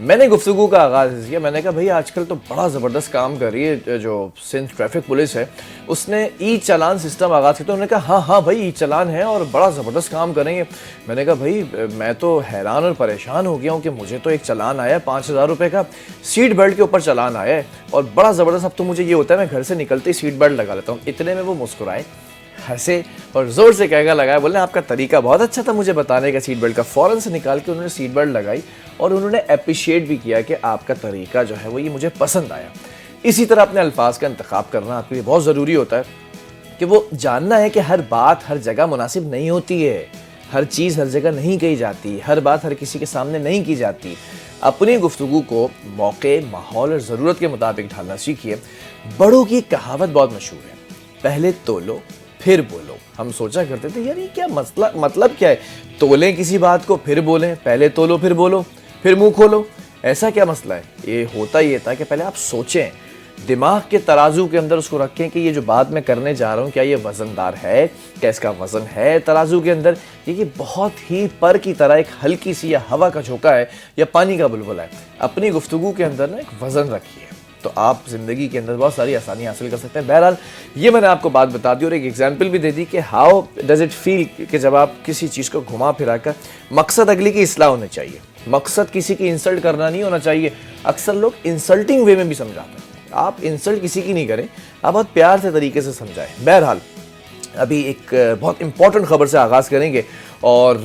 میں نے گفتگو کا آغاز کیا. میں نے کہا بھائی آج کل تو بڑا زبردست کام کر رہی ہے جو سندھ ٹریفک پولیس ہے, اس نے ای چالان سسٹم آغاز کیا. تو انہوں نے کہا ہاں بھائی ای چالان ہے اور بڑا زبردست کام کریں گے. میں نے کہا بھائی میں تو حیران اور پریشان ہو گیا ہوں کہ مجھے تو ایک چالان آیا ہے 5,000 روپے کا, سیٹ بیلٹ کے اوپر چالان آیا ہے اور بڑا زبردست. اب تو مجھے یہ ہوتا ہے میں گھر سے نکلتے ہی سیٹ بیلٹ لگا لیتا ہوں. اتنے میں وہ مسکرائے, ہنسے اور زور سے کہنا لگایا, بولے آپ کا طریقہ بہت اچھا تھا مجھے بتانے کا سیٹ بیلٹ کا. فوراً سے نکال کے انہوں نے سیٹ بیلٹ لگائی اور انہوں نے اپریشیٹ بھی کیا کہ آپ کا طریقہ جو ہے وہ یہ مجھے پسند آیا. اسی طرح اپنے الفاظ کا انتخاب کرنا آپ کے لیے بہت ضروری ہوتا ہے کہ وہ جاننا ہے کہ ہر بات ہر جگہ مناسب نہیں ہوتی ہے, ہر چیز ہر جگہ نہیں کہی جاتی, ہر بات ہر کسی کے سامنے نہیں کی جاتی. اپنی گفتگو کو موقع, ماحول اور ضرورت کے مطابق ڈھالنا سیکھیے. بڑوں کی کہاوت بہت مشہور ہے, پہلے تولو پھر بولو. ہم سوچا کرتے تھے یار یہ کیا مطلب کیا ہے, تولیں کسی بات کو پھر بولیں, پہلے تولو پھر بولو پھر منہ کھولو, ایسا کیا مسئلہ ہے؟ یہ ہوتا یہ تھا کہ پہلے آپ سوچیں, دماغ کے ترازو کے اندر اس کو رکھیں کہ یہ جو بات میں کرنے جا رہا ہوں کیا یہ وزندار ہے, کیا اس کا وزن ہے ترازو کے اندر, یہ بہت ہی پر کی طرح ایک ہلکی سی یا ہوا کا جھونکا ہے یا پانی کا بلبلا ہے. اپنی گفتگو کے اندر نا ایک وزن رکھیے تو آپ زندگی کے اندر بہت ساری آسانی حاصل کر سکتے ہیں. بہرحال یہ میں نے آپ کو بات بتا دی اور ایک ایگزامپل بھی دے دی کہ ہاؤ ڈز اٹ فیل کہ جب آپ کسی چیز کو گھما پھرا کر, مقصد اگلی کی اصلاح ہونا چاہیے, مقصد کسی کی انسلٹ کرنا نہیں ہونا چاہیے. اکثر لوگ انسلٹنگ وے میں بھی سمجھاتے ہیں, آپ انسلٹ کسی کی نہیں کریں, آپ بہت پیار سے طریقے سے سمجھائیں. بہرحال ابھی ایک بہت امپورٹنٹ خبر سے آغاز کریں گے اور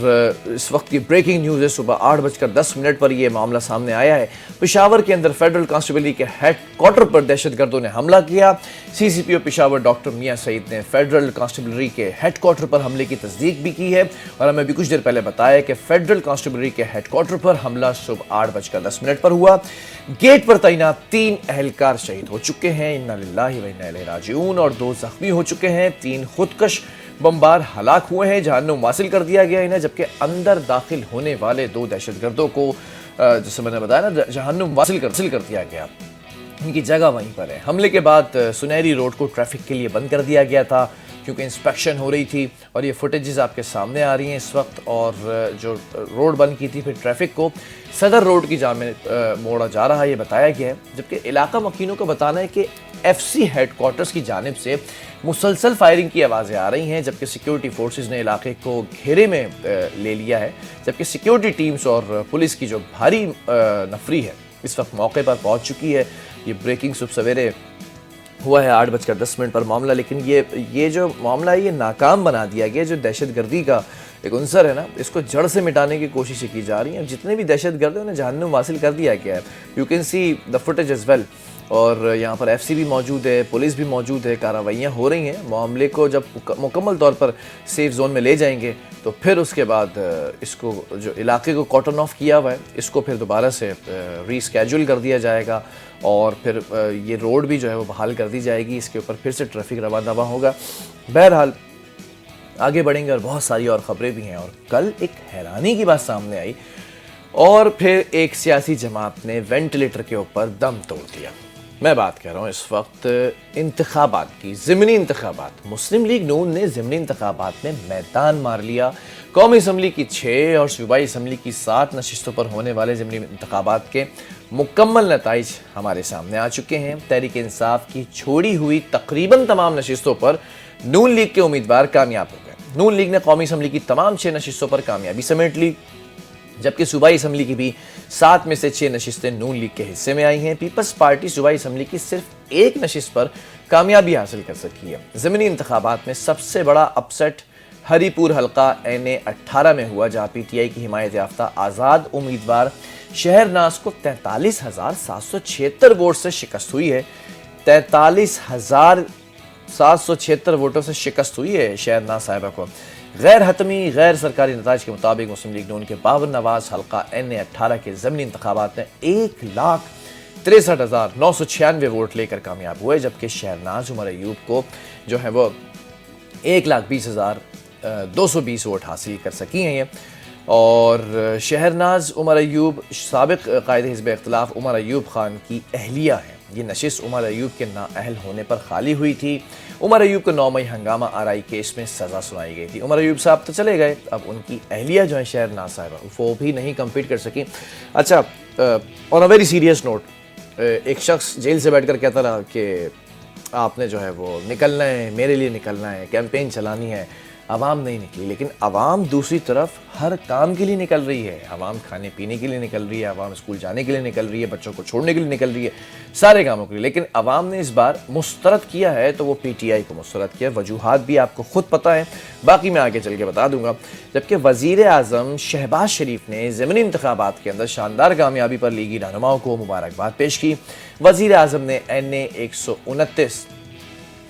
اس وقت کی بریکنگ نیوز ہے. صبح 8:10 پر یہ معاملہ سامنے آیا ہے. پشاور کے اندر فیڈرل کانسٹیبلری کے ہیڈ کوارٹر پر دہشت گردوں نے حملہ کیا. سی سی پی او پشاور ڈاکٹر میاں سعید نے فیڈرل کانسٹیبلری کے ہیڈ کوارٹر پر حملے کی تصدیق بھی کی ہے اور ہمیں ابھی کچھ دیر پہلے بتایا کہ فیڈرل کانسٹیبلری کے ہیڈ کوارٹر پر حملہ صبح 8:10 پر ہوا. گیٹ پر تعینات 3 اہلکار شہید ہو چکے ہیں, انا للہ و انا الیہ راجعون, اور 2 زخمی ہو چکے ہیں. 3 خودکش بمبار ہلاک ہوئے ہیں, جہنم واصل کر دیا گیا انہیں, جبکہ اندر داخل ہونے والے 2 دہشت گردوں کو جیسے میں نے بتایا نا جہنم واصل کر دیا گیا. ان کی جگہ وہیں پر ہے. حملے کے بعد سنہری روڈ کو ٹریفک کے لیے بند کر دیا گیا تھا کیونکہ انسپیکشن ہو رہی تھی اور یہ فوٹیجز آپ کے سامنے آ رہی ہیں اس وقت. اور جو روڈ بند کی تھی پھر ٹریفک کو صدر روڈ کی جانب موڑا جا رہا ہے, یہ بتایا گیا ہے. جبکہ علاقہ مکینوں کا بتانا ہے کہ ایف سی ہیڈ کوارٹرز کی جانب سے مسلسل فائرنگ کی آوازیں آ رہی ہیں, جبکہ سیکیورٹی فورسز نے علاقے کو گھیرے میں لے لیا ہے. جبکہ سیکیورٹی ٹیمز اور پولیس کی جو بھاری نفری ہے اس وقت موقع پر پہنچ چکی ہے. یہ بریکنگ صبح سویرے ہوا ہے 8:10 پر معاملہ, لیکن یہ جو معاملہ ہے یہ ناکام بنا دیا گیا. جو دہشت گردی کا ایک عنصر ہے نا, اس کو جڑ سے مٹانے کی کوششیں کی جا رہی ہیں. جتنے بھی دہشت گرد ہیں انہیں جہنم حاصل کر دیا گیا ہے. You can see the footage as well. اور یہاں پر ایف سی بھی موجود ہے, پولیس بھی موجود ہے, کارروائیاں ہو رہی ہیں. معاملے کو جب مکمل طور پر سیف زون میں لے جائیں گے تو پھر اس کے بعد اس کو جو علاقے کو کارٹن آف کیا ہوا ہے اس کو پھر دوبارہ سے ری اسکیجول کر دیا جائے گا اور پھر یہ روڈ بھی جو ہے وہ بحال کر دی جائے گی. اس کے اوپر پھر سے ٹریفک رواں دواں ہوگا. بہرحال آگے بڑھیں گے اور بہت ساری اور خبریں بھی ہیں. اور کل ایک حیرانی کی بات سامنے آئی اور پھر ایک سیاسی جماعت نے وینٹیلیٹر کے اوپر دم توڑ دیا. میں بات کر رہا ہوں اس وقت انتخابات کی, ضمنی انتخابات. مسلم لیگ نون نے ضمنی انتخابات میں میدان مار لیا. قومی اسمبلی کی 6 اور صوبائی اسمبلی کی 7 نشستوں پر ہونے والے ضمنی انتخابات کے مکمل نتائج ہمارے سامنے آ چکے ہیں. تحریک انصاف کی چھوڑی ہوئی تقریباً تمام نشستوں پر نون لیگ کے امیدوار کامیاب ہو گئے. نون لیگ نے قومی اسمبلی کی تمام 6 نشستوں پر کامیابی سمیٹ لی, جبکہ صوبائی اسمبلی کی بھی 7 میں سے 6 نشستیں نون لیگ کے حصے میں آئی ہیں. پیپلز پارٹی صوبائی اسمبلی کی صرف 1 نشست پر کامیابی حاصل کر سکی ہے. ضمنی انتخابات میں سب سے بڑا اپسیٹ ہری پور حلقہ NA18 میں ہوا, جہاں پی ٹی آئی کی حمایت یافتہ آزاد امیدوار شہر ناز کو 43,776 ووٹ سے شکست ہوئی ہے. 43,776 ووٹوں سے شکست ہوئی ہے شہر ناز صاحبہ کو. غیر حتمی غیر سرکاری نتائج کے مطابق مسلم لیگ نون کے 52 نواز حلقہ NA18 کے ضمنی انتخابات میں 1,63,996 ووٹ لے کر کامیاب ہوئے, جبکہ شہرناز عمر ایوب کو جو ہے وہ 1,20,220 ووٹ حاصل کر سکی ہیں. اور شہرناز عمر ایوب سابق قائد حزب اختلاف عمر ایوب خان کی اہلیہ ہیں. یہ نشست عمر ایوب کے نااہل ہونے پر خالی ہوئی تھی۔ عمر ایوب کو 9 مئی ہنگامہ آرائی کیس میں سزا سنائی گئی تھی۔ عمر ایوب صاحب تو چلے گئے، اب ان کی اہلیہ جو ہے شہر ناز صاحبہ وہ بھی نہیں کمپیٹ کر سکی۔ اچھا، آن اے ویری سیریس نوٹ، ایک شخص جیل سے بیٹھ کر کہتا رہا کہ آپ نے جو ہے وہ نکلنا ہے، میرے لیے نکلنا ہے، کیمپین چلانی ہے۔ عوام نہیں نکلی، لیکن عوام دوسری طرف ہر کام کے لیے نکل رہی ہے۔ عوام کھانے پینے کے لیے نکل رہی ہے، عوام اسکول جانے کے لیے نکل رہی ہے، بچوں کو چھوڑنے کے لیے نکل رہی ہے، سارے کاموں کے لیے۔ لیکن عوام نے اس بار مسترد کیا ہے تو وہ پی ٹی آئی کو مسترد کیا۔ وجوہات بھی آپ کو خود پتہ ہے، باقی میں آگے چل کے بتا دوں گا۔ جبکہ وزیر اعظم شہباز شریف نے ضمنی انتخابات کے اندر شاندار کامیابی پر لیگی رہنماؤں کو مبارکباد پیش کی۔ وزیر اعظم نے NA 129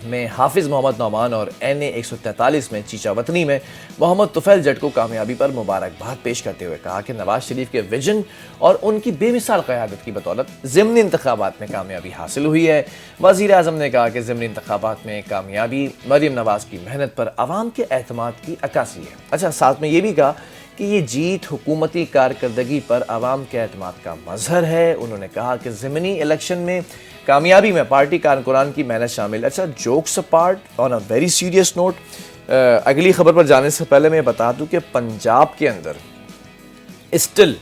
میں حافظ محمد نعمان اور NA 143 میں چیچا وطنی میں محمد طفیل جٹ کو کامیابی پر مبارکباد پیش کرتے ہوئے کہا کہ نواز شریف کے ویژن اور ان کی بے مثال قیادت کی بدولت ضمنی انتخابات میں کامیابی حاصل ہوئی ہے۔ وزیر اعظم نے کہا کہ ضمنی انتخابات میں کامیابی مریم نواز کی محنت پر عوام کے اعتماد کی عکاسی ہے۔ اچھا، ساتھ میں یہ بھی کہا کہ یہ جیت حکومتی کارکردگی پر عوام کے اعتماد کا مظہر ہے۔ انہوں نے کہا کہ ضمنی الیکشن میں کامیابی میں پارٹی کارکنان کی محنت شامل۔ اچھا، jokes apart, on a very serious note, اگلی خبر پر جانے سے پہلے میں بتا دوں کہ پنجاب کے اندر اسٹل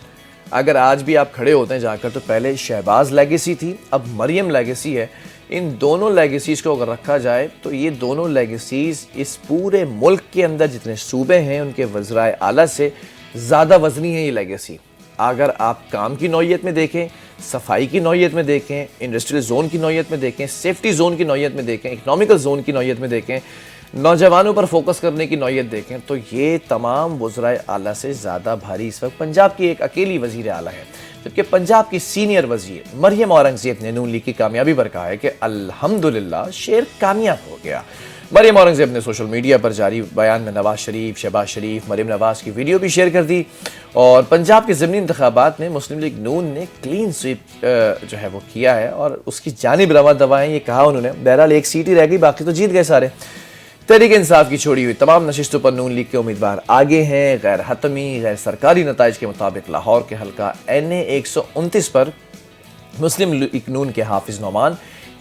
اگر آج بھی آپ کھڑے ہوتے ہیں جا کر تو پہلے شہباز لیگیسی تھی، اب مریم لیگیسی ہے۔ ان دونوں لیگیسیز کو اگر رکھا جائے تو یہ دونوں لیگیسیز اس پورے ملک کے اندر جتنے صوبے ہیں ان کے وزرائے اعلیٰ سے زیادہ وزنی ہے یہ لیگیسی۔ اگر آپ کام کی نوعیت میں دیکھیں، صفائی کی نوعیت میں دیکھیں، انڈسٹریل زون کی نوعیت میں دیکھیں، سیفٹی زون کی نوعیت میں دیکھیں، اکنامیکل زون کی نوعیت میں دیکھیں، نوجوانوں پر فوکس کرنے کی نوعیت دیکھیں، تو یہ تمام وزرائے اعلیٰ سے زیادہ بھاری اس وقت پنجاب کی ایک اکیلی وزیر اعلیٰ ہے۔ جبکہ پنجاب کی سینئر وزیر مریم اورنگزیب نے نون لیگ کی کامیابی پر کہا ہے کہ الحمدللہ شیر کامیاب ہو گیا۔ مریم اورنگزیب نے سوشل میڈیا پر جاری بیان میں نواز شریف، شہباز شریف، مریم نواز کی ویڈیو بھی شیئر کر دی، اور پنجاب کے ضمنی انتخابات میں مسلم لیگ نون نے کلین سویپ جو ہے وہ کیا ہے اور اس کی جانب رواں دوائیں، یہ کہا انہوں نے۔ بہرحال ایک سیٹ ہی رہ گئی، باقی تو جیت گئے سارے۔ تحریک انصاف کی چھوڑی ہوئی تمام نشستوں پر نون لیگ کے امیدوار آگے ہیں۔ غیر حتمی غیر سرکاری نتائج کے مطابق لاہور کے حلقہ NA 129 پر مسلم لیگ نون کے حافظ نعمان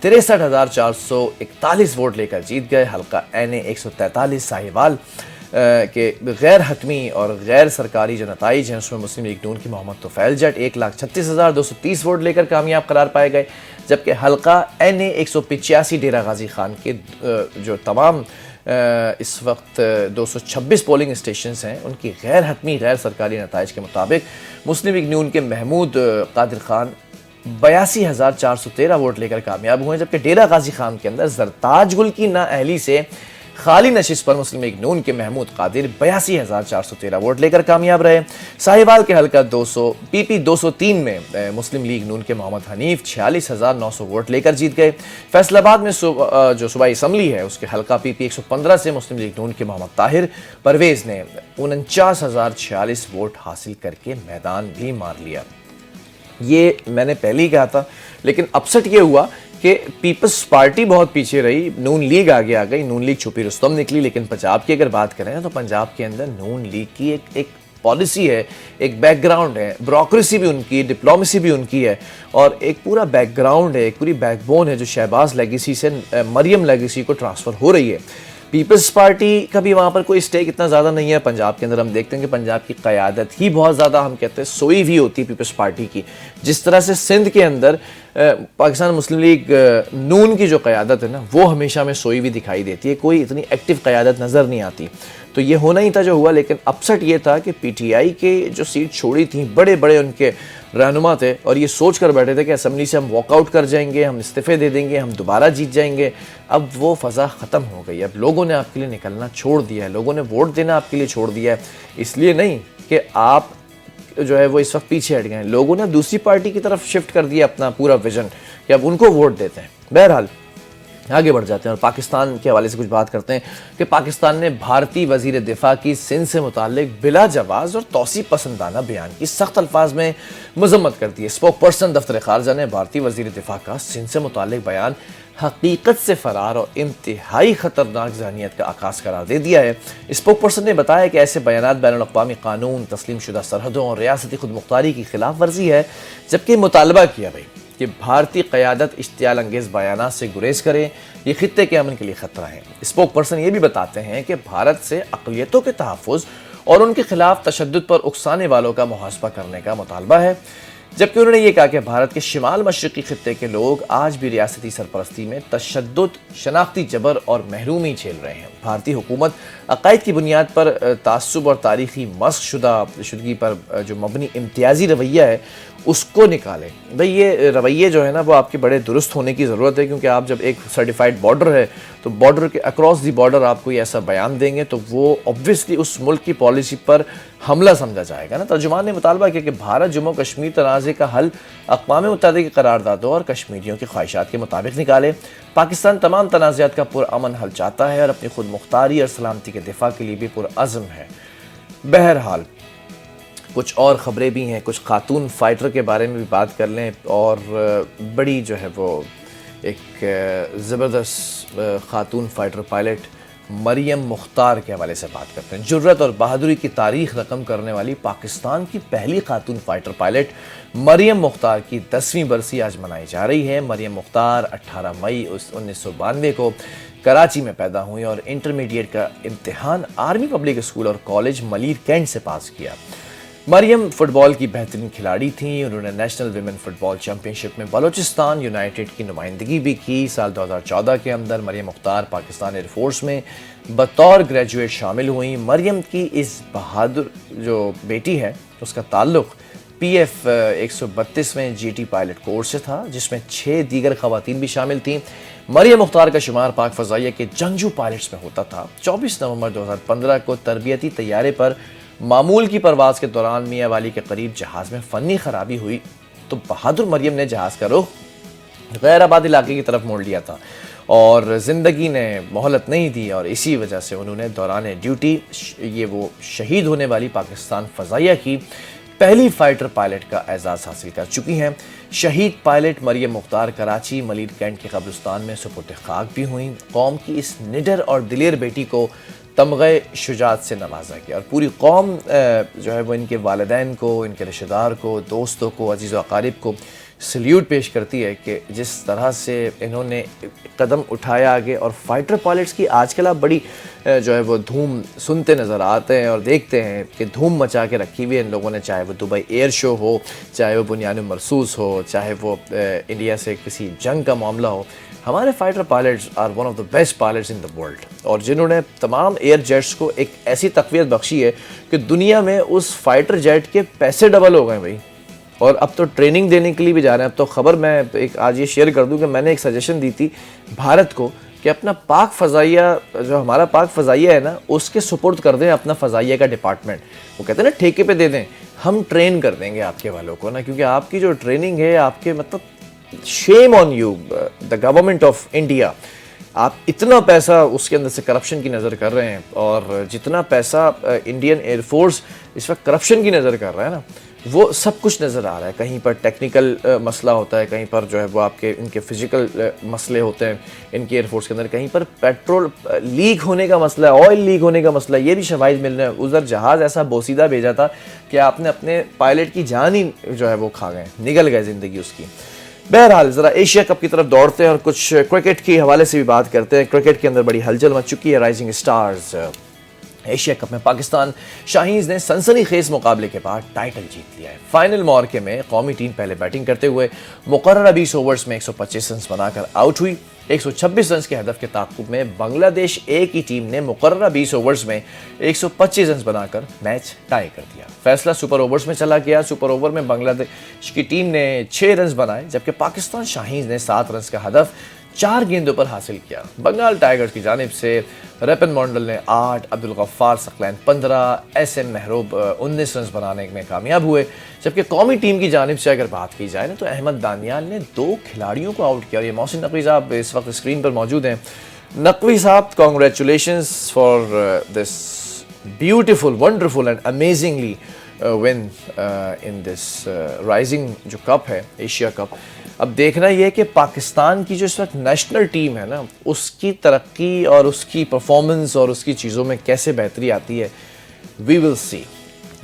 63,441 ووٹ لے کر جیت گئے۔ حلقہ NA 143 ساہیوال کے غیر حتمی اور غیر سرکاری جو نتائج ہیں اس میں مسلم لیگ نون کی محمد طفیل جٹ 1,36,230 ووٹ لے کر کامیاب قرار پائے گئے، جبکہ حلقہ NA 185 ڈیرہ غازی خان کے جو تمام اس وقت 226 پولنگ اسٹیشنز ہیں ان کی غیر حتمی غیر سرکاری نتائج کے مطابق مسلم لیگ نون کے محمود قادر خان 82,413 ووٹ لے کر کامیاب ہوئے، جبکہ ڈیرہ غازی خان کے اندر زرتاج گل کی نااہلی سے خالی نشست پر مسلم لیگ نون کے محمود قادر 82,413 ووٹ لے کر کامیاب رہے۔ ساہیوال کے حلقہ PP 203 میں مسلم لیگ نون کے محمد حنیف 46,900 ووٹ لے کر جیت گئے۔ فیصل آباد میں جو صوبائی اسمبلی ہے اس کے حلقہ PP 115 سے مسلم لیگ نون کے محمد طاہر پرویز نے 49,046 ووٹ حاصل کر کے میدان بھی مار لیا۔ یہ میں نے پہلے ہی کہا تھا، لیکن اپسٹ یہ ہوا کہ پیپلز پارٹی بہت پیچھے رہی، نون لیگ آگے آ گئی، نون لیگ چھپی رستم نکلی۔ لیکن پنجاب کی اگر بات کریں تو پنجاب کے اندر نون لیگ کی ایک پالیسی ہے، ایک بیک گراؤنڈ ہے، بیوروکریسی بھی ان کی، ڈپلومیسی بھی ان کی ہے، اور ایک پورا بیک گراؤنڈ ہے، ایک پوری بیک بون ہے جو شہباز لیگیسی سے مریم لیگیسی کو ٹرانسفر ہو رہی ہے۔ پیپلز پارٹی کا بھی وہاں پر کوئی اسٹیک اتنا زیادہ نہیں ہے۔ پنجاب کے اندر ہم دیکھتے ہیں کہ پنجاب کی قیادت ہی بہت زیادہ ہم کہتے ہیں سوئی ہوئی ہوتی ہے پیپلز پارٹی کی، جس طرح سے سندھ کے اندر پاکستان مسلم لیگ نون کی جو قیادت ہے نا وہ ہمیشہ ہمیں سوئی ہوئی دکھائی دیتی ہے، کوئی اتنی ایکٹیو قیادت نظر نہیں آتی۔ تو یہ ہونا ہی تھا جو ہوا، لیکن اپسٹ یہ تھا کہ پی ٹی آئی کے جو سیٹ چھوڑی تھیں بڑے بڑے ان کے رہنما تھے اور یہ سوچ کر بیٹھے تھے کہ اسمبلی سے ہم واک آؤٹ کر جائیں گے، ہم استعفے دے دیں گے، ہم دوبارہ جیت جائیں گے۔ اب وہ فضا ختم ہو گئی، اب لوگوں نے آپ کے لیے نکلنا چھوڑ دیا ہے، لوگوں نے ووٹ دینا آپ کے لیے چھوڑ دیا ہے۔ اس لیے نہیں کہ آپ جو ہے وہ اس وقت پیچھے ہٹ گئے ہیں، لوگوں نے دوسری پارٹی کی طرف شفٹ کر دیا اپنا پورا ویژن کہ اب ان کو ووٹ دیتے ہیں۔ بہرحال آگے بڑھ جاتے ہیں اور پاکستان کے حوالے سے کچھ بات کرتے ہیں کہ پاکستان نے بھارتی وزیر دفاع کی سندھ سے متعلق بلا جواز اور توسیع پسندانہ بیان کی سخت الفاظ میں مذمت کر دی ہے۔ اسپوک پرسن دفتر خارجہ نے بھارتی وزیر دفاع کا سندھ سے متعلق بیان حقیقت سے فرار اور انتہائی خطرناک ذہنیت کا عکاس قرار دے دیا ہے۔ اسپوک پرسن نے بتایا کہ ایسے بیانات بین الاقوامی قانون، تسلیم شدہ سرحدوں اور ریاستی خود مختاری کی خلاف ورزی ہے، جبکہ مطالبہ کیا کہ بھارتی قیادت اشتعال انگیز بیانات سے گریز کرے، یہ خطے کے امن کے لیے خطرہ ہے۔ اسپوک پرسن یہ بھی بتاتے ہیں کہ بھارت سے اقلیتوں کے تحفظ اور ان کے خلاف تشدد پر اکسانے والوں کا محاسبہ کرنے کا مطالبہ ہے، جبکہ انہوں نے یہ کہا کہ بھارت کے شمال مشرقی خطے کے لوگ آج بھی ریاستی سرپرستی میں تشدد، شناختی جبر اور محرومی جھیل رہے ہیں۔ بھارتی حکومت عقائد کی بنیاد پر تعصب اور تاریخی مسخ شدگی پر جو مبنی امتیازی رویہ ہے اس کو نکالے۔ بھئی یہ رویے جو ہے نا وہ آپ کے بڑے درست ہونے کی ضرورت ہے، کیونکہ آپ جب ایک سرٹیفائڈ بارڈر ہے تو بارڈر کے اکراس دی بارڈر آپ کو یہ ایسا بیان دیں گے تو وہ obviously اس ملک کی پالیسی پر حملہ سمجھا جائے گا نا۔ ترجمان نے مطالبہ کیا کہ بھارت جموں کشمیر تنازع کا حل اقوام متحدہ کی قراردادوں اور کشمیریوں کی خواہشات کے مطابق نکالے۔ پاکستان تمام تنازعات کا پرامن حل چاہتا ہے اور اپنی خود مختاری اور سلامتی کے دفاع کے لیے بھی پرعزم ہے۔ بہرحال کچھ اور خبریں بھی ہیں، کچھ خاتون فائٹر کے بارے میں بھی بات کر لیں، اور بڑی جو ہے وہ ایک زبردست خاتون فائٹر پائلٹ مریم مختار کے حوالے سے بات کرتے ہیں۔ جرت اور بہادری کی تاریخ رقم کرنے والی پاکستان کی پہلی خاتون فائٹر پائلٹ مریم مختار کی 10ویں برسی آج منائی جا رہی ہے۔ مریم مختار 18 مئی 1992 کو کراچی میں پیدا ہوئی اور انٹرمیڈیٹ کا امتحان آرمی پبلک اسکول اور کالج ملیر کینٹ سے پاس کیا۔ مریم فٹ بال کی بہترین کھلاڑی تھیں۔ انہوں نے نیشنل ویمن فٹ بال چیمپئن شپ میں بلوچستان یونائٹڈ کی نمائندگی بھی کی۔ سال 2014 کے اندر مریم مختار پاکستان ایئر فورس میں بطور گریجویٹ شامل ہوئیں۔ مریم کی اس بہادر جو بیٹی ہے اس کا تعلق PF 132ویں GT پائلٹ کورس سے تھا، جس میں 6 دیگر خواتین بھی شامل تھیں۔ مریم مختار کا شمار پاک فضائیہ کے جنگجو پائلٹس میں ہوتا تھا۔ 24 نومبر 2015 کو تربیتی طیارے پر معمول کی پرواز کے دوران میاں والی کے قریب جہاز میں فنی خرابی ہوئی تو بہادر مریم نے جہاز کا رخ غیر آباد علاقے کی طرف موڑ لیا تھا اور زندگی نے مہلت نہیں دی، اور اسی وجہ سے انہوں نے دوران ڈیوٹی یہ وہ شہید ہونے والی پاکستان فضائیہ کی پہلی فائٹر پائلٹ کا اعزاز حاصل کر چکی ہیں۔ شہید پائلٹ مریم مختار کراچی ملیر کینٹ کے قبرستان میں سپرد خاک بھی ہوئیں۔ قوم کی اس نڈر اور دلیر بیٹی کو تمغہ شجاعت سے نوازا گیا اور پوری قوم جو ہے وہ ان کے والدین کو، ان کے رشتہ دار کو، دوستوں کو، عزیز و اقارب کو سلیوٹ پیش کرتی ہے کہ جس طرح سے انہوں نے قدم اٹھایا آگے۔ اور فائٹر پائلٹس کی آج کل آپ بڑی جو ہے وہ دھوم سنتے نظر آتے ہیں اور دیکھتے ہیں کہ دھوم مچا کے رکھی ہوئی ہے ان لوگوں نے، چاہے وہ دبئی ایئر شو ہو، چاہے وہ بنیان مرصوص ہو، چاہے وہ انڈیا سے کسی جنگ کا معاملہ ہو۔ ہمارے fighter pilots are one of the best pilots in the world, اور جنہوں نے تمام ایئر جیٹس کو ایک ایسی تقویت بخشی ہے کہ دنیا میں اس فائٹر جیٹ کے پیسے ڈبل ہو گئے بھائی، اور اب تو ٹریننگ دینے کے لیے بھی جا رہے ہیں۔ اب تو خبر میں ایک آج یہ شیئر کر دوں کہ میں نے ایک سجیشن دی تھی بھارت کو کہ اپنا پاک فضائیہ جو ہمارا پاک فضائیہ ہے نا اس کے سپرد کر دیں اپنا فضائیہ کا ڈپارٹمنٹ، وہ کہتے ہیں نا ٹھیکے پہ دے دیں، ہم ٹرین کر دیں گے آپ کے والوں کو نا، کیونکہ آپ کی جو ٹریننگ ہے آپ کے مطلب shame on you the government of India, آپ اتنا پیسہ اس کے اندر سے کرپشن کی نظر کر رہے ہیں، اور جتنا پیسہ انڈین ایئر فورس اس وقت کرپشن کی نظر کر رہا ہے نا وہ سب کچھ نظر آ رہا ہے۔ کہیں پر ٹیکنیکل مسئلہ ہوتا ہے، کہیں پر جو ہے وہ آپ کے ان کے فزیکل مسئلے ہوتے ہیں ان کے ایئر فورس کے اندر، کہیں پر پیٹرول لیک ہونے کا مسئلہ ہے، آئل لیک ہونے کا مسئلہ، یہ بھی شواہد مل رہے ہیں۔ ادھر جہاز ایسا بوسیدہ بھیجا تھا کہ آپ نے اپنے پائلٹ کی جان ہی جو ہے وہ کھا گئے، نگل گئے زندگی اس کی۔ بہرحال ذرا ایشیا کپ کی طرف دوڑتے ہیں اور کچھ کرکٹ کے حوالے سے بھی بات کرتے ہیں۔ کرکٹ کے اندر بڑی ہلچل مچ چکی ہے۔ رائزنگ سٹارز ایشیا کپ میں پاکستان شاہینز نے سنسنی خیز مقابلے کے بعد ٹائٹل جیت لیا ہے۔ فائنل معرکے میں قومی ٹیم پہلے بیٹنگ کرتے ہوئے مقررہ 20 اوورز میں 125 رنز بنا کر آؤٹ ہوئی۔ 126 رنز کے ہدف کے تعاقب میں بنگلہ دیش اے کی ٹیم نے مقررہ 20 اوورز میں 125 رنز بنا کر میچ ٹائی کر دیا۔ فیصلہ سپر اوورز میں چلا گیا۔ سپر اوور میں بنگلہ دیش کی ٹیم نے 6 رنز بنائے، جبکہ پاکستان شاہینز نے 7 رنز کا ہدف 4 گیندوں پر حاصل کیا۔ بنگال ٹائیگرز کی جانب سے ریپن مونڈل نے 8، عبدالغفار ثقلین 15، SM محروب 19 رنز بنانے میں کامیاب ہوئے، جبکہ قومی ٹیم کی جانب سے اگر بات کی جائے نا تو احمد دانیال نے 2 کھلاڑیوں کو آؤٹ کیا، اور یہ محسن نقوی صاحب اس وقت اسکرین پر موجود ہیں۔ نقوی صاحب congratulations for this beautiful wonderful and amazingly won in this rising جو کپ ہے ایشیا کپ۔ اب دیکھنا یہ ہے کہ پاکستان کی جو اس وقت نیشنل ٹیم ہے نا اس کی ترقی اور اس کی پرفارمنس اور اس کی چیزوں میں کیسے بہتری آتی ہے، وی ول سی۔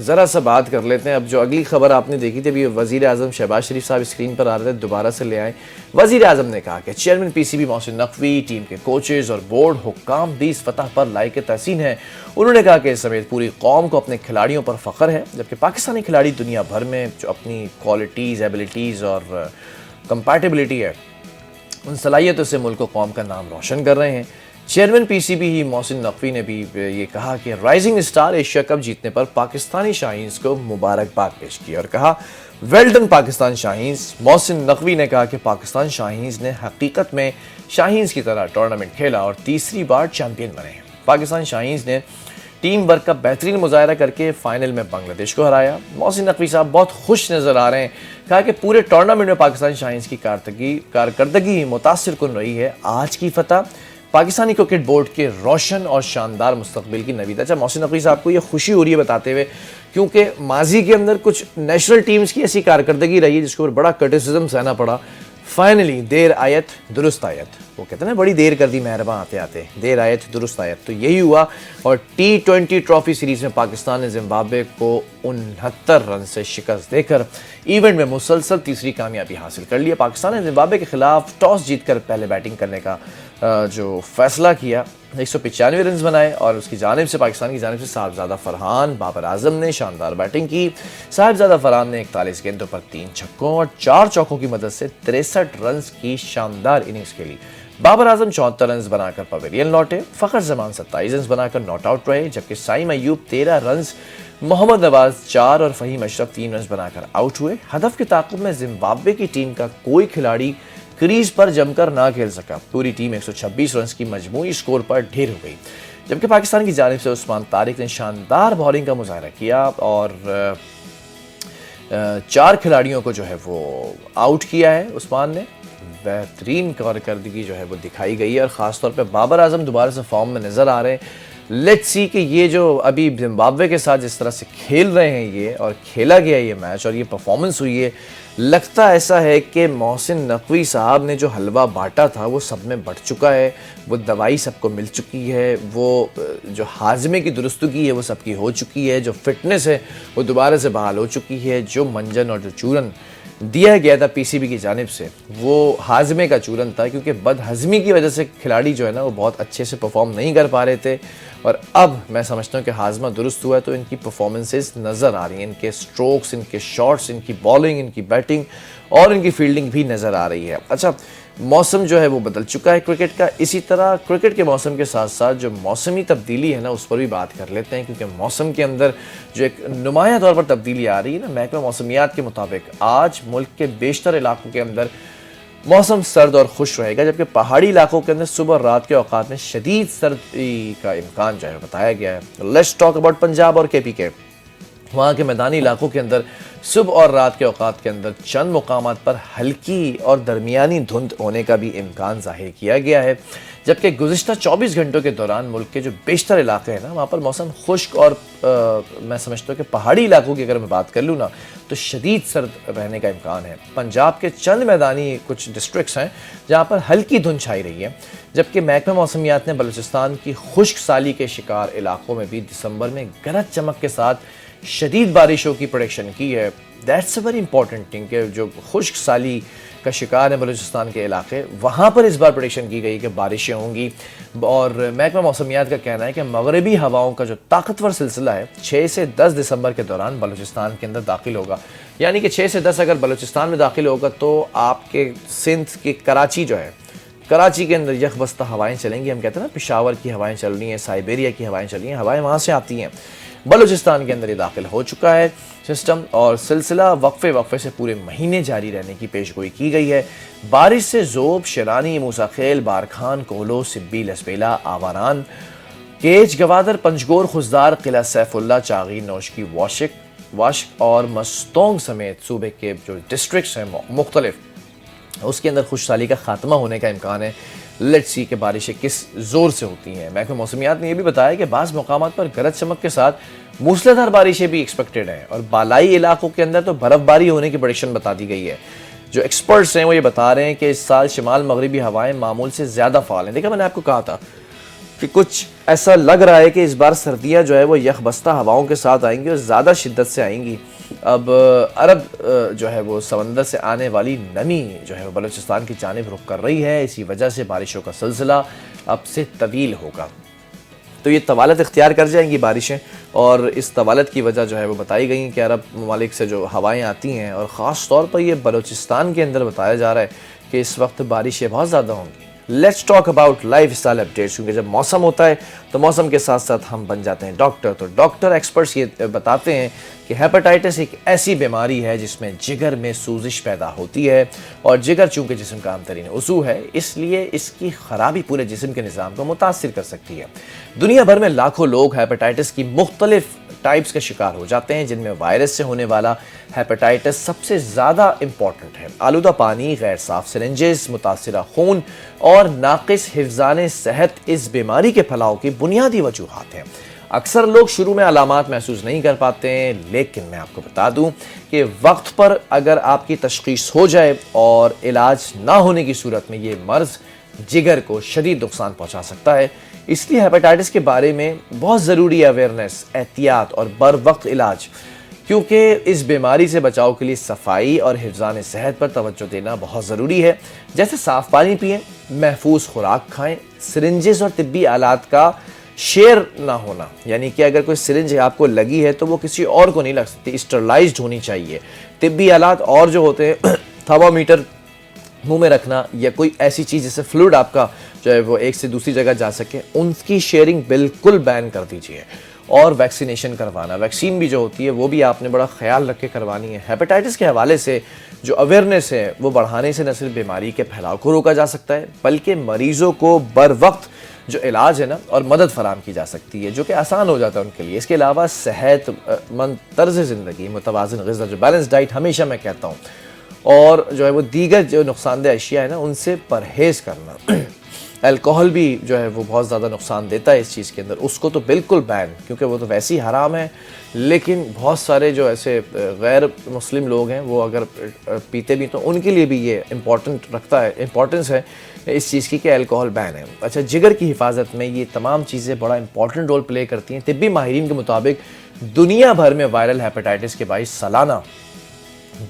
ذرا سا بات کر لیتے ہیں اب جو اگلی خبر آپ نے دیکھی تھی ابھی وزیر اعظم شہباز شریف صاحب اسکرین پر آ رہے تھے، دوبارہ سے لے آئیں۔ وزیر اعظم نے کہا کہ chairman P C be Mohsin Naqvi, team کے کوچز اور بورڈ حکام بھی اس فتح پر لائق تحسین ہیں۔ انہوں نے کہا کہ اس سمیت پوری قوم کو اپنے کھلاڑیوں پر فخر ہے، جبکہ پاکستانی کھلاڑی دنیا بھر میں جو اپنی کوالٹیز، ایبلٹیز اور کمپیٹیبلٹی ہے ان صلاحیتوں سے ملک و قوم کا نام روشن کر رہے ہیں۔ چیئرمین پی سی بی ہی محسن نقوی نے بھی یہ کہا کہ رائزنگ اسٹار ایشیا کپ جیتنے پر پاکستانی شاہینز کو مبارکباد پیش کی اور کہا ویل ڈن پاکستان شاہینز۔ محسن نقوی نے کہا کہ پاکستان شاہینز نے حقیقت میں شاہینز کی طرح ٹورنامنٹ کھیلا اور تیسری بار چیمپئن بنے ہیں۔ پاکستان شاہینز نے ٹیم ورک کا بہترین مظاہرہ کر کے فائنل میں بنگلہ دیش کو ہرایا۔ محسن نقوی صاحب بہت خوش نظر آ رہے ہیں، کہا کہ پورے ٹورنامنٹ میں پاکستان شاہینز کی کارکردگی متاثر کن رہی ہے۔ آج کی فتح پاکستانی کرکٹ بورڈ کے روشن اور شاندار مستقبل کی نوید۔ اچھا، محسن نقوی صاحب کو یہ خوشی ہو رہی ہے بتاتے ہوئے، کیونکہ ماضی کے اندر کچھ نیشنل ٹیمز کی ایسی کارکردگی رہی ہے جس کے اوپر بڑا کرٹیسزم سہنا پڑا۔ فائنلی دیر آیت درست آیت، وہ کہتے ہیں نا بڑی دیر کر دی مہرباں آتے آتے، دیر آیت درست آیت، تو یہی ہوا اور T20 ٹرافی سیریز میں پاکستان نے زمبابوے کو 69 رن سے شکست دے کر ایونٹ میں مسلسل تیسری کامیابی حاصل کر لیا۔ پاکستان نے زمبابوے کے خلاف ٹاس جیت کر پہلے بیٹنگ کرنے کا جو فیصلہ کیا، 195 رنز بنائے اور اس کی جانب سے پاکستان کی جانب سے صاحبزادہ فرحان بابر اعظم نے شاندار بیٹنگ کی۔ صاحبزادہ فرحان نے 41 گیندوں پر 3 چھکوں اور 4 چوکوں کی مدد سے 63 رنز کی شاندار اننگز کھیلی۔ بابر اعظم 74 رنز بنا کر پویلین لوٹے، فخر زمان 27 رنز بنا کر ناٹ آؤٹ رہے، جبکہ سائم ایوب 13 رنز، محمد نواز 4 اور فہیم اشرف 3 رنز بنا کر آؤٹ ہوئے۔ ہدف کے تعاقب میں زمبابوے کی ٹیم کا کوئی کھلاڑی کریز پر جم کر نہ کھیل سکا، پوری ٹیم 126 رنز کی مجموعی سکور پر ڈھیر ہو گئی، جبکہ پاکستان کی جانب سے عثمان طارق نے شاندار بولنگ کا مظاہرہ کیا اور 4 کھلاڑیوں کو جو ہے وہ آؤٹ کیا ہے۔ عثمان نے بہترین کارکردگی جو ہے وہ دکھائی گئی ہے اور خاص طور پہ بابر اعظم دوبارہ سے فارم میں نظر آ رہے ہیں۔ لیٹس سی کہ یہ جو ابھی زمبابوے کے ساتھ جس طرح سے کھیل رہے ہیں یہ اور کھیلا گیا یہ میچ اور یہ پرفارمنس ہوئی ہے، لگتا ایسا ہے کہ محسن نقوی صاحب نے جو حلوہ بانٹا تھا وہ سب میں بٹ چکا ہے، وہ دوائی سب کو مل چکی ہے، وہ جو ہاضمے کی درستگی ہے وہ سب کی ہو چکی ہے، جو فٹنس ہے وہ دوبارہ سے بحال ہو چکی ہے، جو منجن اور جو چورن دیا گیا تھا پی سی بی کی جانب سے وہ ہاضمے کا چورن تھا، کیونکہ بد ہضمی کی وجہ سے کھلاڑی جو ہے نا وہ بہت اچھے سے پرفارم نہیں کر پا رہے تھے، اور اب میں سمجھتا ہوں کہ ہاضمہ درست ہوا ہے تو ان کی پرفارمنسز نظر آ رہی ہیں، ان کے سٹروکس، ان کے شاٹس، ان کی بالنگ، ان کی بیٹنگ اور ان کی فیلڈنگ بھی نظر آ رہی ہے۔ اچھا، موسم جو ہے وہ بدل چکا ہے کرکٹ کا، اسی طرح کرکٹ کے موسم کے ساتھ ساتھ جو موسمی تبدیلی ہے نا اس پر بھی بات کر لیتے ہیں، کیونکہ موسم کے اندر جو ایک نمایاں طور پر تبدیلی آ رہی ہے نا، محکمہ موسمیات کے مطابق آج ملک کے بیشتر علاقوں کے اندر موسم سرد اور خوش رہے گا، جبکہ پہاڑی علاقوں کے اندر صبح اور رات کے اوقات میں شدید سردی کا امکان جو ہے بتایا گیا ہے۔ لیٹس ٹاک اباؤٹ پنجاب اور کے پی کے۔ وہاں کے میدانی علاقوں کے اندر صبح اور رات کے اوقات کے اندر چند مقامات پر ہلکی اور درمیانی دھند ہونے کا بھی امکان ظاہر کیا گیا ہے، جبکہ گزشتہ 24 گھنٹوں کے دوران ملک کے جو بیشتر علاقے ہیں نا وہاں پر موسم خشک اور میں سمجھتا ہوں کہ پہاڑی علاقوں کی اگر میں بات کر لوں نا تو شدید سرد رہنے کا امکان ہے۔ پنجاب کے چند میدانی کچھ ڈسٹرکٹس ہیں جہاں پر ہلکی دھند چھائی رہی ہے، جبکہ محکمہ موسمیات نے بلوچستان کی خشک سالی کے شکار علاقوں میں بھی دسمبر میں گرج چمک کے ساتھ شدید بارشوں کی پریڈکشن کی ہے۔ That's a very important thing کہ جو خشک سالی کا شکار ہے بلوچستان کے علاقے، وہاں پر اس بار پریڈکشن کی گئی کہ بارشیں ہوں گی، اور محکمہ موسمیات کا کہنا ہے کہ مغربی ہواؤں کا جو طاقتور سلسلہ ہے 6 سے 10 دسمبر کے دوران بلوچستان کے اندر داخل ہوگا، یعنی کہ 6 سے 10 اگر بلوچستان میں داخل ہوگا تو آپ کے سندھ کی کراچی جو ہے، کراچی کے اندر یک بستہ ہوائیں چلیں گی، ہم کہتے ہیں نا پشاور کی ہوائیں چل رہی ہیں، سائبیریا کی ہوائیں چل رہی ہیں، ہوائیں وہاں سے آتی ہیں، بلوچستان کے اندر یہ داخل ہو چکا ہے سسٹم، اور سلسلہ وقفے سے پورے مہینے جاری رہنے کی پیشگوئی کی گئی ہے۔ بارش سے ذوب، شرانی، موسیٰ خیل، بارکھان، کولو، سبی، لسبیلا، آواران، کیچ، گوادر، پنجگور، خزدار، قلعہ سیف اللہ، چاغی، نوشکی، واشک اور مستونگ سمیت صوبے کے جو ڈسٹرکٹس ہیں مختلف، اس کے اندر خشک سالی کا خاتمہ ہونے کا امکان ہے۔ لیٹس سی کہ بارشیں کس زور سے ہوتی ہیں۔ محکمہ موسمیات نے یہ بھی بتایا کہ بعض مقامات پر گرج چمک کے ساتھ موسلا دھار بارشیں بھی ایکسپیکٹڈ ہیں، اور بالائی علاقوں کے اندر تو برف باری ہونے کی پریڈکشن بتا دی گئی ہے۔ جو ایکسپرٹس ہیں وہ یہ بتا رہے ہیں کہ اس سال شمال مغربی ہوائیں معمول سے زیادہ فعال ہیں۔ دیکھا میں نے آپ کو کہا تھا کہ کچھ ایسا لگ رہا ہے کہ اس بار سردیاں جو ہے وہ یخ بستہ ہواؤں کے ساتھ آئیں گی اور زیادہ شدت سے آئیں گی۔ اب عرب جو ہے وہ سمندر سے آنے والی نمی جو ہے وہ بلوچستان کی جانب رخ کر رہی ہے، اسی وجہ سے بارشوں کا سلسلہ اب سے طویل ہوگا۔ تو یہ طوالت اختیار کر جائیں گی بارشیں، اور اس طوالت کی وجہ جو ہے وہ بتائی گئی کہ عرب ممالک سے جو ہوائیں آتی ہیں، اور خاص طور پر یہ بلوچستان کے اندر بتایا جا رہا ہے کہ اس وقت بارشیں بہت زیادہ ہوں گی۔ Let's talk about life style updates, کیونکہ جب موسم ہوتا ہے تو موسم کے ساتھ ساتھ ہم بن جاتے ہیں ڈاکٹر۔ تو ڈاکٹر ایکسپرٹس یہ بتاتے ہیں کہ ہیپاٹائٹس ایک ایسی بیماری ہے جس میں جگر میں سوزش پیدا ہوتی ہے، اور جگر چونکہ جسم کا اہم ترین عضو ہے، اس لیے اس کی خرابی پورے جسم کے نظام کو متاثر کر سکتی ہے۔ دنیا بھر میں لاکھوں لوگ ہیپاٹائٹس کی مختلف ٹائپس کا شکار ہو جاتے ہیں، جن میں وائرس سے ہونے والا ہیپاٹائٹس سب سے زیادہ امپورٹنٹ ہے۔ آلودہ پانی، غیر صاف سرنجز، متاثرہ خون اور ناقص حفظان صحت اس بیماری کے پھیلاؤ کی بنیادی وجوہات ہیں۔ اکثر لوگ شروع میں علامات محسوس نہیں کر پاتے ہیں، لیکن میں آپ کو بتا دوں کہ وقت پر اگر آپ کی تشخیص ہو جائے اور علاج نہ ہونے کی صورت میں یہ مرض جگر کو شدید نقصان پہنچا سکتا ہے۔ اس لیے ہیپاٹائٹس کے بارے میں بہت ضروری ہے اویئرنیس، احتیاط اور بر وقت علاج، کیونکہ اس بیماری سے بچاؤ کے لیے صفائی اور حفظان صحت پر توجہ دینا بہت ضروری ہے، جیسے صاف پانی پئیں، محفوظ خوراک کھائیں، سرنجز اور طبی آلات کا شیئر نہ ہونا، یعنی کہ اگر کوئی سرنج آپ کو لگی ہے تو وہ کسی اور کو نہیں لگ سکتی، اسٹرلائزڈ ہونی چاہیے۔ طبی آلات اور جو ہوتے ہیں تھرمامیٹر منہ میں رکھنا، یا کوئی ایسی چیز جیسے فلوئڈ آپ کا جو ہے وہ ایک سے دوسری جگہ جا سکے، ان کی شیئرنگ بالکل بین کر دیجیے۔ اور ویکسینیشن کروانا، ویکسین بھی جو ہوتی ہے وہ بھی آپ نے بڑا خیال رکھ کے کروانی ہے۔ ہیپاٹائٹس کے حوالے سے جو اویئرنیس ہے وہ بڑھانے سے نہ صرف بیماری کے پھیلاؤ کو روکا جا سکتا ہے، بلکہ مریضوں کو بر وقت جو علاج ہے نا اور مدد فراہم کی جا سکتی ہے، جو کہ آسان ہو جاتا ہے ان کے لیے۔ اس کے علاوہ صحت مند طرز زندگی، متوازن غذا، جو بیلنس ڈائٹ ہمیشہ میں کہتا ہوں، اور جو ہے وہ دیگر جو نقصان دہ اشیاء ہے نا ان سے پرہیز کرنا۔ الکوہل بھی جو ہے وہ بہت زیادہ نقصان دیتا ہے اس چیز کے اندر، اس کو تو بالکل بین، کیونکہ وہ تو ویسے ہی حرام ہے، لیکن بہت سارے جو ایسے غیر مسلم لوگ ہیں وہ اگر پیتے بھی تو ان کے لیے بھی یہ امپورٹنس ہے اس چیز کی کہ الکوہل بین ہے۔ اچھا، جگر کی حفاظت میں یہ تمام چیزیں بڑا امپورٹنٹ رول پلے کرتی ہیں۔ طبی ماہرین کے مطابق دنیا بھر میں وائرل ہیپاٹائٹس کے باعث سالانہ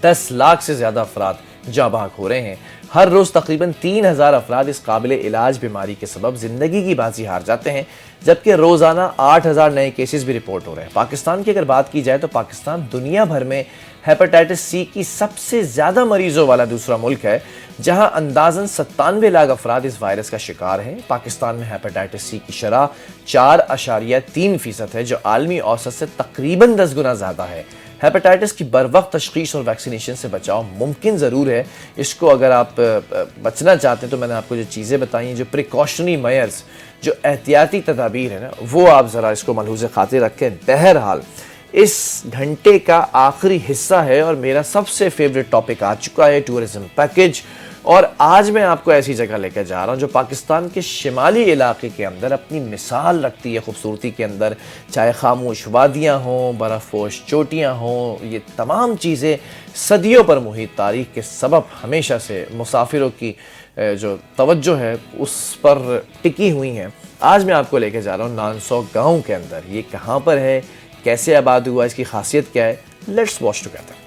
10 لاکھ سے زیادہ افراد جاں بحق ہو رہے ہیں۔ ہر روز تقریباً 3000 افراد اس قابل علاج بیماری کے سبب زندگی کی بازی ہار جاتے ہیں، جبکہ روزانہ 8000 نئے کیسز بھی رپورٹ ہو رہے ہیں۔ پاکستان کی اگر بات کی جائے تو پاکستان دنیا بھر میں ہیپاٹائٹس سی کی سب سے زیادہ مریضوں والا دوسرا ملک ہے، جہاں اندازاً 97 لاکھ افراد اس وائرس کا شکار ہیں۔ پاکستان میں ہیپاٹائٹس سی کی شرح 4.3% ہے، جو عالمی اوسط سے تقریباً 10 گنا زیادہ ہے۔ ہیپاٹائٹس کی بر وقت تشخیص اور ویکسینیشن سے بچاؤ ممکن ضرور ہے۔ اس کو اگر آپ بچنا چاہتے ہیں تو میں نے آپ کو جو چیزیں بتائی ہیں، جو پریکاشنری میئرز، جو احتیاطی تدابیر ہیں نا، وہ آپ ذرا اس کو ملحوظ خاطر رکھیں۔ بہرحال اس گھنٹے کا آخری حصہ ہے اور میرا سب سے فیوریٹ ٹاپک آ چکا ہے، ٹورزم پیکیج، اور آج میں آپ کو ایسی جگہ لے کے جا رہا ہوں جو پاکستان کے شمالی علاقے کے اندر اپنی مثال رکھتی ہے خوبصورتی کے اندر، چاہے خاموش وادیاں ہوں، برف پوش چوٹیاں ہوں، یہ تمام چیزیں صدیوں پر محیط تاریخ کے سبب ہمیشہ سے مسافروں کی جو توجہ ہے اس پر ٹکی ہوئی ہیں۔ آج میں آپ کو لے کے جا رہا ہوں نانسوک گاؤں کے اندر۔ یہ کہاں پر ہے، کیسے آباد ہوا، اس کی خاصیت کیا ہے، لیٹس واچ ٹوگیدر۔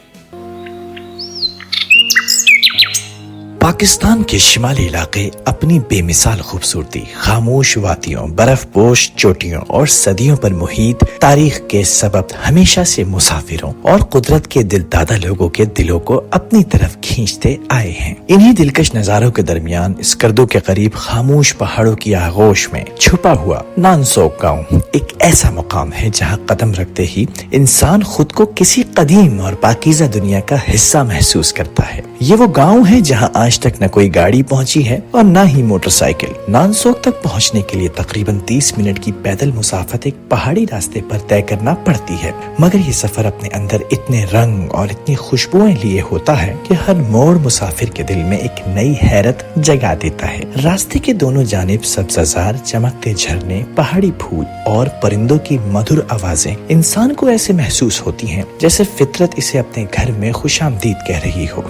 پاکستان کے شمالی علاقے اپنی بے مثال خوبصورتی، خاموش وادیوں، برف پوش چوٹیوں اور صدیوں پر محیط تاریخ کے سبب ہمیشہ سے مسافروں اور قدرت کے دل دادا لوگوں کے دلوں کو اپنی طرف کھینچتے آئے ہیں۔ انہی دلکش نظاروں کے درمیان اسکردو کے قریب خاموش پہاڑوں کی آغوش میں چھپا ہوا نانسوک گاؤں ایک ایسا مقام ہے جہاں قدم رکھتے ہی انسان خود کو کسی قدیم اور پاکیزہ دنیا کا حصہ محسوس کرتا ہے۔ یہ وہ گاؤں ہے جہاں آج تک نہ کوئی گاڑی پہنچی ہے اور نہ ہی موٹر سائیکل۔ نانسوک تک پہنچنے کے لیے تقریباً 30 منٹ کی پیدل مسافت ایک پہاڑی راستے پر طے کرنا پڑتی ہے، مگر یہ سفر اپنے اندر اتنے رنگ اور اتنی خوشبوئیں لیے ہوتا ہے کہ ہر موڑ مسافر کے دل میں ایک نئی حیرت جگا دیتا ہے۔ راستے کے دونوں جانب سبززار، چمکتے جھرنے، پہاڑی پھول اور پرندوں کی مدھر آوازیں انسان کو ایسے محسوس ہوتی ہیں جیسے فطرت اسے اپنے گھر میں خوش آمدید کہہ رہی ہو۔